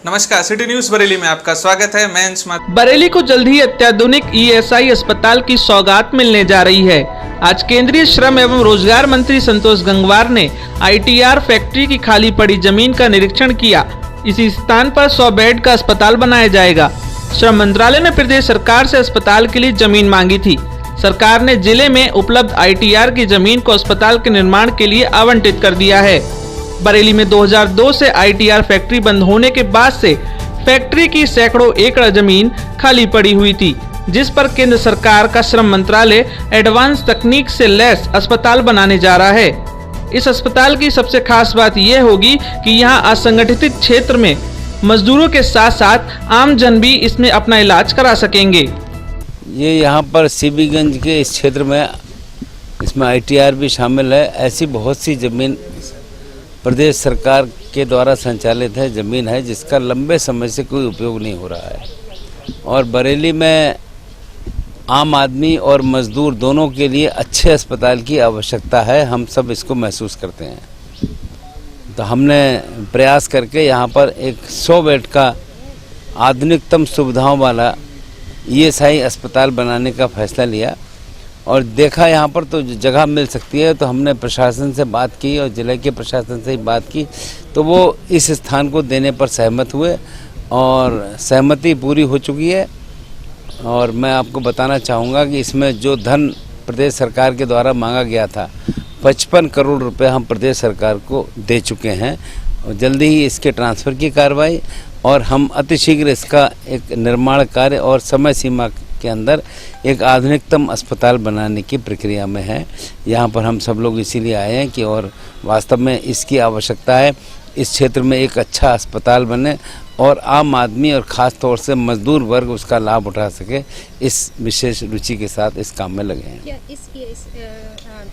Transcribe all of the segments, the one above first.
नमस्कार, city news Bareilly में आपका स्वागत है। मैं अंशुमान। बरेली को जल्द ही अत्याधुनिक ईएसआई अस्पताल की सौगात मिलने जा रही है। आज केंद्रीय श्रम एवं रोजगार मंत्री संतोष गंगवार ने आईटीआर फैक्ट्री की खाली पड़ी जमीन का निरीक्षण किया। इसी स्थान पर 100 बेड का अस्पताल बनाया जाएगा। श्रम मंत्रालय ने प्रदेश सरकार से अस्पताल के लिए जमीन मांगी थी। सरकार ने जिले में उपलब्ध आईटीआर की जमीन को अस्पताल के निर्माण के लिए आवंटित कर दिया है। बरेली में 2002 से आईटीआर फैक्ट्री बंद होने के बाद से फैक्ट्री की सैकड़ों एकड़ जमीन खाली पड़ी हुई थी, जिस पर केंद्र सरकार का श्रम मंत्रालय एडवांस तकनीक से लैस अस्पताल बनाने जा रहा है। इस अस्पताल की सबसे खास बात यह होगी कि यहाँ असंगठित क्षेत्र में मजदूरों के साथ साथ आम जन भी इसमें अपना इलाज करा सकेंगे। ये यहाँ पर सीबीगंज के इस क्षेत्र में इसमें आईटीआर भी शामिल है। ऐसी बहुत सी जमीन प्रदेश सरकार के द्वारा संचालित है, जमीन है जिसका लंबे समय से कोई उपयोग नहीं हो रहा है। और बरेली में आम आदमी और मजदूर दोनों के लिए अच्छे अस्पताल की आवश्यकता है। हम सब इसको महसूस करते हैं। तो हमने प्रयास करके यहाँ पर एक 100 बेड का आधुनिकतम सुविधाओं वाला ईएसआई अस्पताल बनाने का फैसला लिया और देखा यहाँ पर तो जगह मिल सकती है। तो हमने प्रशासन से बात की और जिले के प्रशासन से बात की, तो वो इस स्थान को देने पर सहमत हुए और सहमति पूरी हो चुकी है। और मैं आपको बताना चाहूँगा कि इसमें जो धन प्रदेश सरकार के द्वारा मांगा गया था 55 करोड़ रुपए हम प्रदेश सरकार को दे चुके हैं और जल्दी ही इसके ट्रांसफ़र की कार्रवाई और हम अतिशीघ्र इसका एक निर्माण कार्य और समय सीमा के अंदर एक आधुनिकतम अस्पताल बनाने की प्रक्रिया में है। यहाँ पर हम सब लोग इसीलिए आए हैं कि और वास्तव में इसकी आवश्यकता है। इस क्षेत्र में एक अच्छा अस्पताल बने और आम आदमी और ख़ास तौर से मजदूर वर्ग उसका लाभ उठा सके। इस विशेष रुचि के साथ इस काम में लगे हैं। क्या इस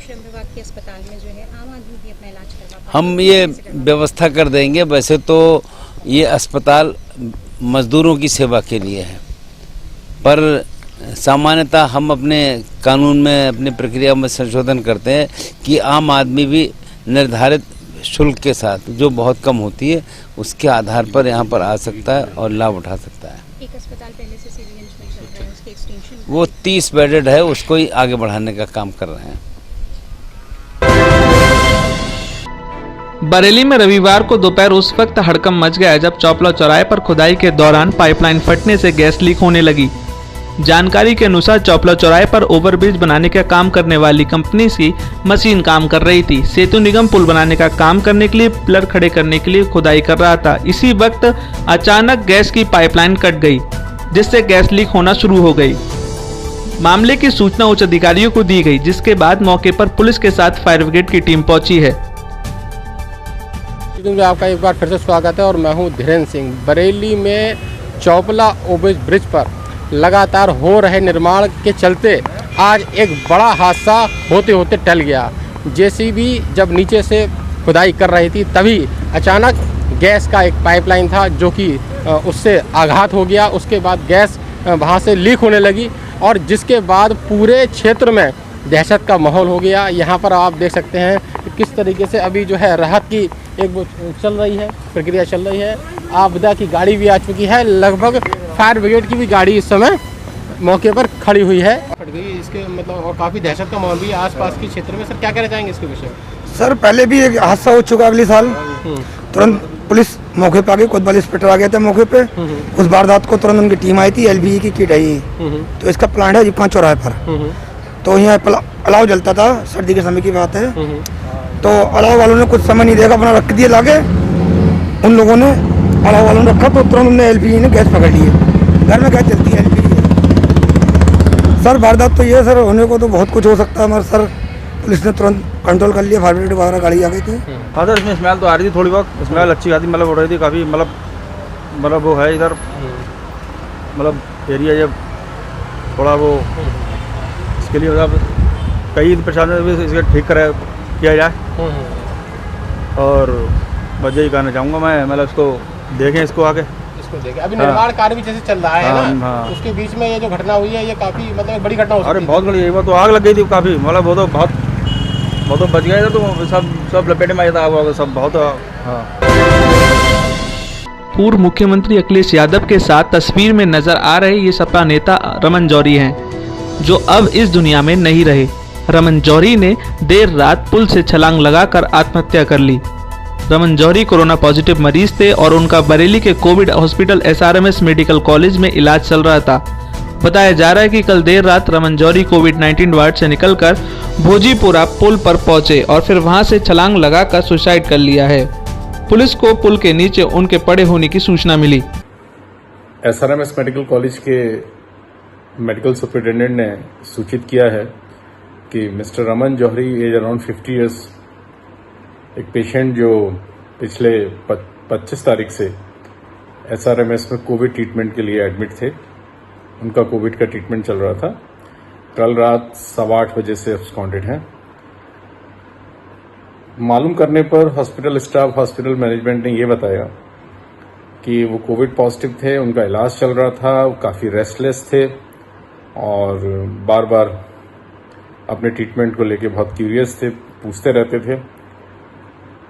श्रम विभाग के अस्पताल में जो है आम आदमी भी अपना इलाज करवा पाए? हम ये व्यवस्था कर देंगे। वैसे तो ये अस्पताल मजदूरों की सेवा के लिए है, पर सामान्यतः हम अपने कानून में अपनी प्रक्रिया में संशोधन करते हैं कि आम आदमी भी निर्धारित शुल्क के साथ, जो बहुत कम होती है, उसके आधार पर यहाँ पर आ सकता है और लाभ उठा सकता है। एक अस्पताल पहले से सीबीगंज में चल रहा है, उसके एक्सटेंशन वो 30 बेडेड है, उसको ही आगे बढ़ाने का काम कर रहे हैं। बरेली में रविवार को दोपहर उस वक्त हड़कंप मच गया जब चौपला चौराहे पर खुदाई के दौरान पाइपलाइन फटने से गैस लीक होने लगी। जानकारी के अनुसार चौपला चौराहे पर ओवरब्रिज बनाने का काम करने वाली कंपनी की मशीन काम कर रही थी। सेतु निगम पुल बनाने का काम करने के लिए पिलर खड़े करने के लिए खुदाई कर रहा था। इसी वक्त अचानक गैस की पाइपलाइन कट गई, जिससे गैस लीक होना शुरू हो गई। मामले की सूचना उच्च अधिकारियों को दी गई, जिसके बाद मौके पर पुलिस के साथ फायर ब्रिगेड की टीम पहुंची है। आपका एक बार फिर से स्वागत है और मैं हूं धीरेन्द्र सिंह। बरेली में चौपला ओवरब्रिज पर लगातार हो रहे निर्माण के चलते आज एक बड़ा हादसा होते होते टल गया। जेसीबी जब नीचे से खुदाई कर रही थी तभी अचानक गैस का एक पाइपलाइन था जो कि उससे आघात हो गया। उसके बाद गैस वहाँ से लीक होने लगी और जिसके बाद पूरे क्षेत्र में दहशत का माहौल हो गया। यहाँ पर आप देख सकते हैं कि किस तरीके से अभी जो है राहत की एक वो चल रही है, प्रक्रिया चल रही है। आपदा की गाड़ी भी आ चुकी है, लगभग फायर ब्रिगेड की भी गाड़ी इस समय मौके पर खड़ी हुई है। फट गई इसके मतलब और काफ़ी दहशत का माहौल भी है आसपास के क्षेत्र में। सर क्या कहना चाहेंगे इसके विषय? सर पहले भी एक हादसा हो चुका अगले साल, तुरंत पुलिस मौके पर आ गई, कोतवाली इंस्पेक्टर आ गए थे मौके पे। उस वारदात को तुरंत उनकी टीम आई थी, LBE की किट आई। तो इसका प्लांट है जीपा चौराहे पर। तो यहाँ अलाव जलता था, सर्दी के समय की बात है। तो अलाव वालों ने कुछ समय नहीं देखा, अपना रख दिया लागे। उन लोगों ने अलाव वालों ने रखा तो तुरंत उन्होंने LBE ने गैस पकड़ ली है। घर में गैस चलती है LBE है। सर वारदात तो ये सर होने को तो बहुत कुछ हो सकता है, मगर सर पुलिस ने तुरंत कंट्रोल कर लिया। फायर ब्रिगेड वगैरह गाड़ी आ गई थी। हाँ सर, इसमें स्मेल तो आ रही थी, थोड़ी बहुत स्मेल अच्छी खासी मतलब हो रही थी काफ़ी। मतलब वो है इधर मतलब एरिया जब थोड़ा वो इसके लिए मतलब कई प्रशासन भी इसका ठीक किया जाए। और बस यही कहना चाहूँगा मैं, मतलब इसको देखें, इसको आगे इसको देखें। अभी निर्माण कार्य भी जैसे चल रहा है ना, उसके बीच में ये जो घटना हुई है ये काफ़ी मतलब एक बड़ी घटना हो सकती है। अरे बहुत बड़ी, वो तो आग लग गई थी काफ़ी, मतलब वो तो बच गए थे, तो सब लपेटे में आया था सब बहुत। हाँ पूर्व मुख्यमंत्री अखिलेश यादव के साथ तस्वीर में नजर आ रहे ये सपा नेता रमन जौहरी हैं, जो अब इस दुनिया में नहीं रहे। रमन जौहरी ने देर रात पुल से छलांग लगाकर आत्महत्या कर ली। रमन जौहरी कोरोना पॉजिटिव मरीज थे और उनका बरेली के Covid hospital SRMS medical college में इलाज चल रहा था। बताया जा रहा है कि कल देर रात रमन जौहरी कोविड-19 वार्ड से निकलकर भोजीपुरा पुल पर पहुंचे और फिर वहां से छलांग लगाकर सुसाइड कर लिया है। पुलिस को पुल के नीचे उनके पड़े होने की सूचना मिली। SRMS मेडिकल कॉलेज के मेडिकल सुपरिटेंडेंट ने सूचित किया है कि मिस्टर रमन जौहरी एज अराउंड 50 ईयर्स, एक पेशेंट जो पिछले 25 तारीख से SRMS में कोविड ट्रीटमेंट के लिए एडमिट थे, उनका कोविड का ट्रीटमेंट चल रहा था, कल रात 8:15 बजे से एब्सकॉन्डेड हैं। मालूम करने पर हॉस्पिटल स्टाफ, हॉस्पिटल मैनेजमेंट ने ये बताया कि वो कोविड पॉजिटिव थे, उनका इलाज चल रहा था, वो काफ़ी रेस्टलेस थे और बार बार अपने ट्रीटमेंट को लेके बहुत क्यूरियस थे, पूछते रहते थे।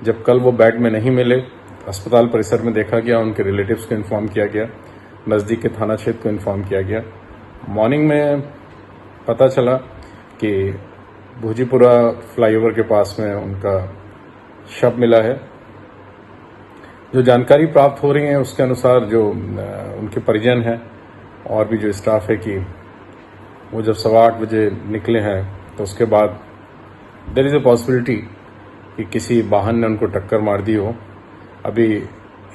जब कल वो बेड में नहीं मिले, अस्पताल परिसर में देखा गया, उनके रिलेटिव्स को इन्फॉर्म किया गया, नज़दीक के थाना क्षेत्र को इन्फॉर्म किया गया। मॉर्निंग में पता चला कि भोजीपुरा फ्लाईओवर के पास में उनका शव मिला है। जो जानकारी प्राप्त हो रही है उसके अनुसार जो उनके परिजन हैं और भी जो स्टाफ है कि वो जब 8:15 बजे निकले हैं तो उसके बाद देयर इज़ अ पॉसिबिलिटी कि किसी वाहन ने उनको टक्कर मार दी हो। अभी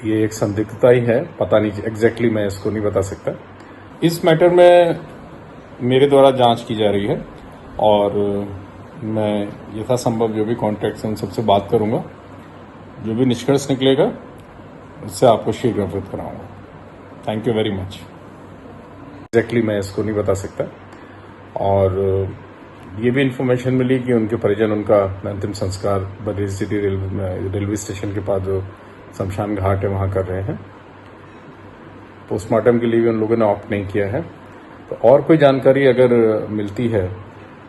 ये एक संदिग्धता ही है, पता नहीं एग्जैक्टली, मैं इसको नहीं बता सकता। इस मैटर में मेरे द्वारा जांच की जा रही है और मैं यथासंभव जो भी कॉन्टैक्ट्स हैं उन सबसे बात करूंगा। जो भी निष्कर्ष निकलेगा उससे आपको शीघ्र अवगत कराऊंगा। Thank you very much. Exactly मैं इसको नहीं बता सकता। और ये भी इन्फॉर्मेशन मिली कि उनके परिजन उनका अंतिम संस्कार बरेली सिटी रेलवे स्टेशन के पास जो शमशान घाट है वहाँ कर रहे हैं। पोस्टमार्टम के लिए भी उन लोगों ने ऑप्ट नहीं किया है। तो और कोई जानकारी अगर मिलती है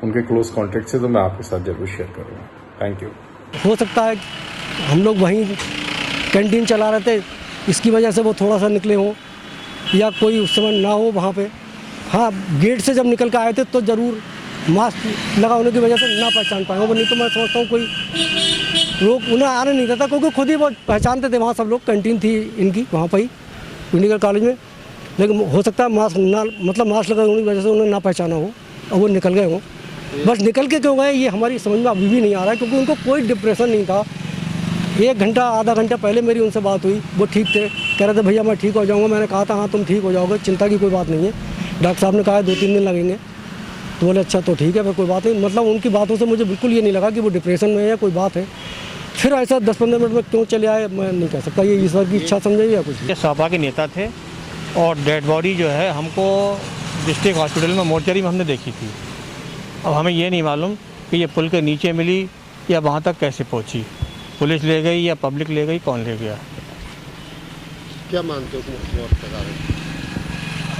उनके क्लोज कॉन्टेक्ट से तो मैं आपके साथ जरूर शेयर करूँगा। Thank you. हो सकता है हम लोग वहीं कैंटीन चला रहे थे, इसकी वजह से वो थोड़ा सा निकले हों या कोई उस समय ना हो वहाँ पे। हाँ, गेट से जब निकल कर आए थे तो ज़रूर मास्क लगा होने की वजह से ना पहचान पाए वो, नहीं तो मैं समझता हूँ कोई लोग उन्हें आने नहीं देता, क्योंकि खुद ही वो पहचानते थे। वहाँ सब लोग, कैंटीन थी इनकी वहाँ पर ही मेडिकल कॉलेज में, लेकिन हो सकता है मास्क ना, मतलब मास्क लगा होने की वजह से उन्हें ना पहचाना हो और वो निकल गए हों। बस निकल के क्यों गए ये हमारी समझ में अभी भी नहीं आ रहा है, क्योंकि उनको कोई डिप्रेशन नहीं था। 1 घंटा आधा घंटा पहले मेरी उनसे बात हुई, वो ठीक थे, कह रहे थे भैया मैं ठीक हो जाऊँगा। मैंने कहा था हाँ तुम ठीक हो जाओगे, चिंता की कोई बात नहीं है। डॉक्टर साहब ने कहा 2-3 दिन लगेंगे, तो बोले अच्छा तो ठीक है, फिर कोई बात नहीं। मतलब उनकी बातों से मुझे बिल्कुल ये नहीं लगा कि वो डिप्रेशन में है या कोई बात है। फिर ऐसा 10-15 मिनट में क्यों चले आए मैं नहीं कह सकता, ये ईश्वर की इच्छा समझिए या कुछ। ये सपा के नेता थे और डेड बॉडी जो है हमको डिस्ट्रिक्ट हॉस्पिटल में मोर्चरी में हमने देखी थी। अब हमें ये नहीं मालूम कि ये पुल के नीचे मिली या वहाँ तक कैसे पहुँची, पुलिस ले गई या पब्लिक ले गई, कौन ले गया। क्या मानते हो?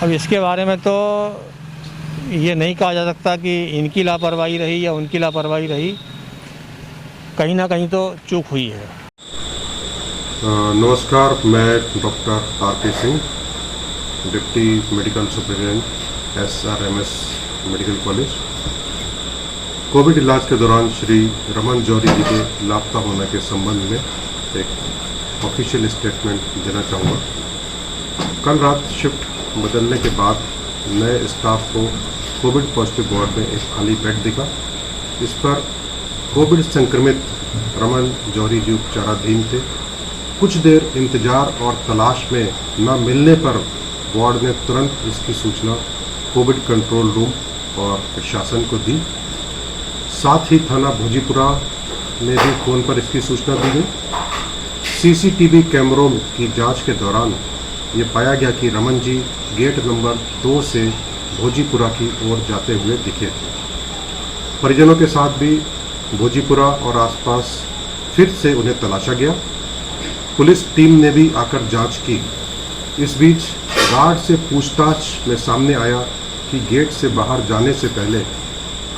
अब इसके बारे में तो ये नहीं कहा जा सकता कि इनकी लापरवाही रही या उनकी लापरवाही रही, कहीं ना कहीं तो चूक हुई है। नमस्कार, मैं doctor RP Singh, deputy medical superintendent SRMS medical college. Covid इलाज के दौरान श्री रमन जौहरी जी के लापता होने के संबंध में एक ऑफिशियल स्टेटमेंट देना चाहूँगा। कल रात शिफ्ट बदलने के बाद नए स्टाफ को कोविड पॉजिटिव वार्ड में एक खाली बेड दिखा। इस पर कोविड संक्रमित रमन जौहरी जी उपचाराधीन थे। कुछ देर इंतजार और तलाश में न मिलने पर वार्ड ने तुरंत इसकी सूचना कोविड कंट्रोल रूम और प्रशासन को दी। साथ ही थाना भोजीपुरा में भी फ़ोन पर इसकी सूचना दी गई। CCTV कैमरों की जांच के दौरान ये पाया गया कि रमन जी गेट नंबर 2 से भोजीपुरा की ओर जाते हुए दिखे थे। परिजनों के साथ भी भोजीपुरा और आसपास फिर से उन्हें तलाशा गया। पुलिस टीम ने भी आकर जांच की। इस बीच गार्ड से पूछताछ में सामने आया कि गेट से बाहर जाने से पहले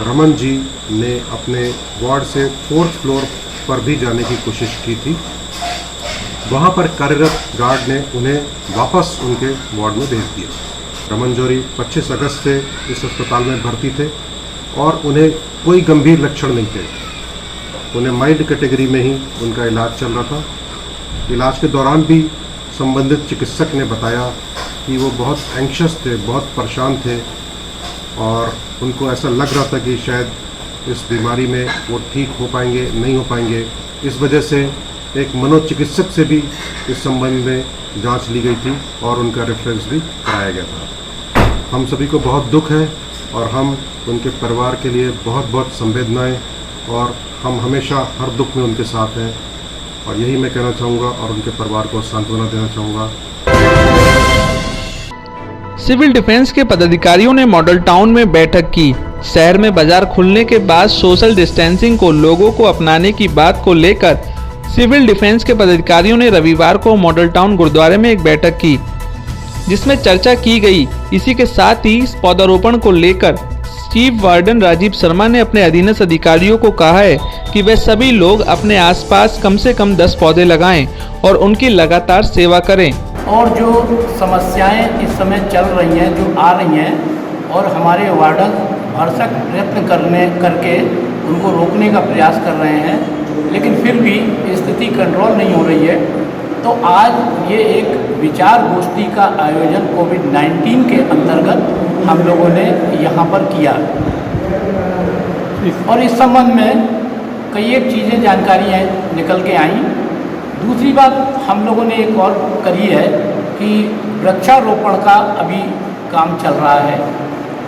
रमन जी ने अपने वार्ड से 4th फ्लोर पर भी जाने की कोशिश की थी। वहाँ पर कार्यरत गार्ड ने उन्हें वापस उनके वार्ड में भेज दिया। रमन जौहरी 25 अगस्त से इस अस्पताल में भर्ती थे और उन्हें कोई गंभीर लक्षण नहीं थे। उन्हें माइल्ड कैटेगरी में ही उनका इलाज चल रहा था। इलाज के दौरान भी संबंधित चिकित्सक ने बताया कि वो बहुत एंग्शियस थे, बहुत परेशान थे और उनको ऐसा लग रहा था कि शायद इस बीमारी में वो ठीक हो पाएंगे, नहीं हो पाएंगे। इस वजह से एक मनोचिकित्सक से भी इस संबंध में जांच ली गई थी और उनका रेफरेंस भी कराया गया था। हम सभी को बहुत दुख है और हम उनके परिवार के लिए बहुत बहुत संवेदनाएं और हम हमेशा हर दुख में उनके साथ हैं और यही मैं कहना चाहूँगा और उनके परिवार को सांत्वना देना चाहूँगा। सिविल डिफेंस के पदाधिकारियों ने मॉडल टाउन में बैठक की। शहर में बाजार खुलने के बाद सोशल डिस्टेंसिंग को लोगों को अपनाने की बात को लेकर सिविल डिफेंस के पदाधिकारियों ने रविवार को मॉडल टाउन गुरुद्वारे में एक बैठक की, जिसमें चर्चा की गई। इसी के साथ ही पौधारोपण को लेकर चीफ वार्डन राजीव शर्मा ने अपने अधीनस्थ अधिकारियों को कहा है कि वे सभी लोग अपने आसपास कम से कम 10 पौधे लगाएं और उनकी लगातार सेवा करें। और जो समस्याएं इस समय चल रही हैं, जो आ रही हैं, और हमारे वार्डन भरसक प्रयत्न करके उनको रोकने का प्रयास कर रहे हैं, लेकिन फिर भी स्थिति कंट्रोल नहीं हो रही है। तो आज ये एक विचार गोष्ठी का आयोजन कोविड-19 के अंतर्गत हम लोगों ने यहाँ पर किया और इस संबंध में कई एक चीज़ें जानकारियाँ निकल के आई। दूसरी बात हम लोगों ने एक और करी है कि वृक्षारोपण का अभी काम चल रहा है,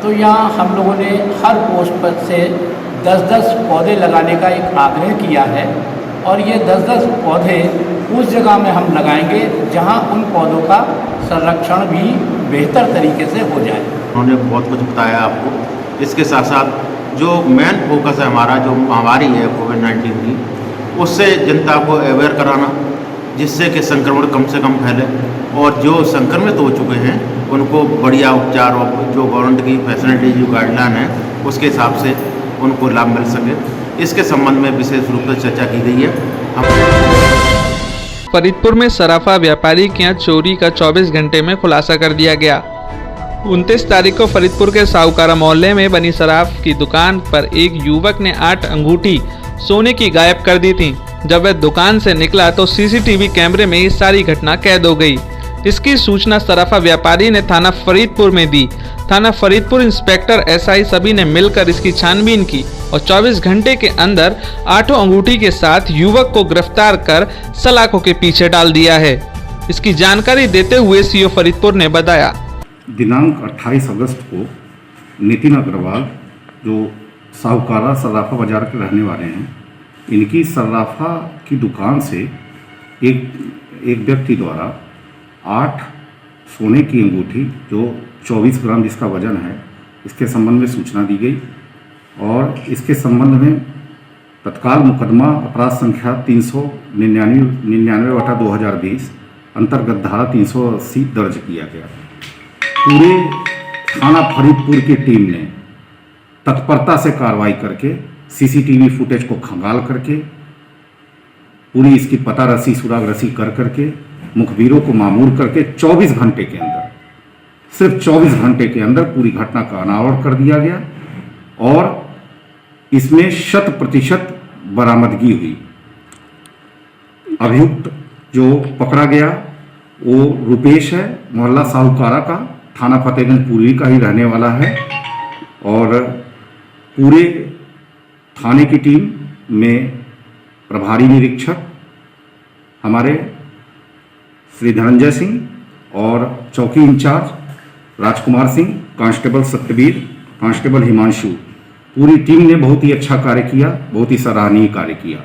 तो यहाँ हम लोगों ने हर पोस्ट पर से 10-10 पौधे लगाने का एक आग्रह किया है और ये 10-10 पौधे उस जगह में हम लगाएंगे जहाँ उन पौधों का संरक्षण भी बेहतर तरीके से हो जाए। उन्होंने बहुत कुछ बताया आपको। इसके साथ साथ जो मेन फोकस है हमारा, जो महामारी है कोविड-19 की, उससे जनता को अवेयर कराना, जिससे कि संक्रमण कम से कम फैले और जो संक्रमित हो चुके हैं उनको बढ़िया उपचार और जो गवर्नमेंट की फैसिलिटी जो गाइडलाइन है उसके हिसाब से उनको लाभ मिल सके, इसके संबंध में विशेष रूप से चर्चा की गई है। फरीदपुर में सराफा व्यापारी के यहाँ चोरी का 24 घंटे में खुलासा कर दिया गया। 29 तारीख को फरीदपुर के साहूकारा मोहल्ले में बनी सराफ की दुकान पर एक युवक ने 8 अंगूठी सोने की गायब कर दी थी। जब वह दुकान से निकला तो सीसीटीवी कैमरे में ये सारी घटना कैद हो गई। इसकी सूचना सराफा व्यापारी ने थाना फरीदपुर में दी। थाना फरीदपुर इंस्पेक्टर एसआई सभी ने मिलकर इसकी छानबीन की और 24 घंटे के अंदर 8 अंगूठी के साथ युवक को गिरफ्तार कर सलाखों के पीछे डाल दिया है। इसकी जानकारी देते हुए सीओ फरीदपुर ने बताया, दिनांक 28 अगस्त को नितिन अग्रवाल, जो साहूकारा सर्राफा बाजार के रहने वाले हैं, इनकी सर्राफा की दुकान से एक व्यक्ति द्वारा 8 सोने की अंगूठी जो 24 ग्राम जिसका वजन है, इसके संबंध में सूचना दी गई और इसके संबंध में तत्काल मुकदमा अपराध संख्या 399/2020 अंतर्गत धारा 380 दर्ज किया गया। पूरे थाना फरीदपुर की टीम ने तत्परता से कार्रवाई करके सीसीटीवी फुटेज को खंगाल करके पूरी इसकी पता रसी सुराग रसी करके मुखबिरों को मामूर करके 24 घंटे के अंदर, सिर्फ 24 घंटे के अंदर पूरी घटना का अनावरण कर दिया गया और इसमें 100% बरामदगी हुई। अभियुक्त जो पकड़ा गया वो रुपेश है, मोहल्ला साहूकारा का, थाना फतेहगंज पूर्वी का ही रहने वाला है और पूरे थाने की टीम में प्रभारी निरीक्षक हमारे श्री धनंजय सिंह और चौकी in charge Rajkumar Singh, constable Satyavir, constable Himanshu, पूरी टीम ने बहुत ही अच्छा कार्य किया, बहुत ही सराहनीय कार्य किया।